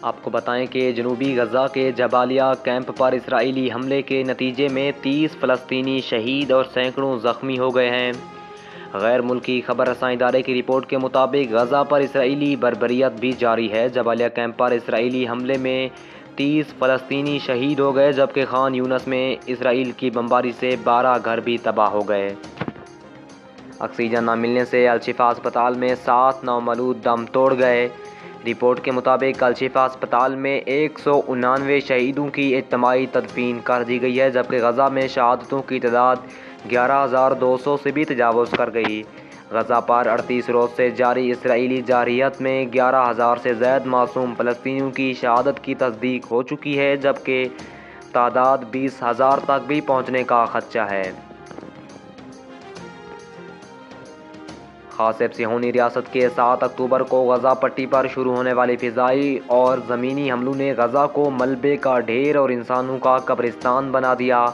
آپ کو بتائیں کہ جنوبی غزہ کے جبالیہ کیمپ پر اسرائیلی حملے کے نتیجے میں 30 فلسطینی شہید اور سینکڑوں زخمی ہو گئے ہیں۔ غیر ملکی خبر رساں ادارے کی رپورٹ کے مطابق غزہ پر اسرائیلی بربریت بھی جاری ہے۔ جبالیہ کیمپ پر اسرائیلی حملے میں 30 فلسطینی شہید ہو گئے، جبکہ خان یونس میں اسرائیل کی بمباری سے 12 گھر بھی تباہ ہو گئے۔ آکسیجن نہ ملنے سے الشفا اسپتال میں 7 نومولود دم توڑ گئے۔ رپورٹ کے مطابق الشفا اسپتال میں 189 شہیدوں کی اجتماعی تدفین کر دی گئی ہے، جبکہ غزہ میں شہادتوں کی تعداد 11,200 سے بھی تجاوز کر گئی۔ غزہ پر 38 روز سے جاری اسرائیلی جارحیت میں 11,000 سے زائد معصوم فلسطینیوں کی شہادت کی تصدیق ہو چکی ہے، جبکہ تعداد 20,000 تک بھی پہنچنے کا خدشہ ہے۔ غاصب صہیونی ریاست کے 7 اکتوبر کو غزہ پٹی پر شروع ہونے والے فضائی اور زمینی حملوں نے غزہ کو ملبے کا ڈھیر اور انسانوں کا قبرستان بنا دیا۔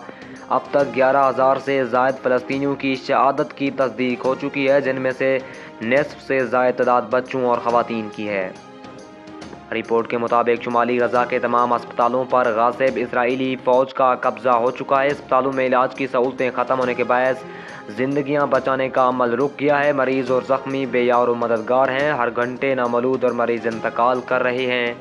اب تک 11,000 سے زائد فلسطینیوں کی شہادت کی تصدیق ہو چکی ہے، جن میں سے نصف سے زائد تعداد بچوں اور خواتین کی ہے۔ رپورٹ کے مطابق شمالی غزہ کے تمام اسپتالوں پر غاصب اسرائیلی فوج کا قبضہ ہو چکا ہے۔ اسپتالوں میں علاج کی سہولتیں ختم ہونے کے باعث زندگیاں بچانے کا عمل رک گیا ہے۔ مریض اور زخمی بے یار و مددگار ہیں۔ ہر گھنٹے نومولود اور مریض انتقال کر رہے ہیں۔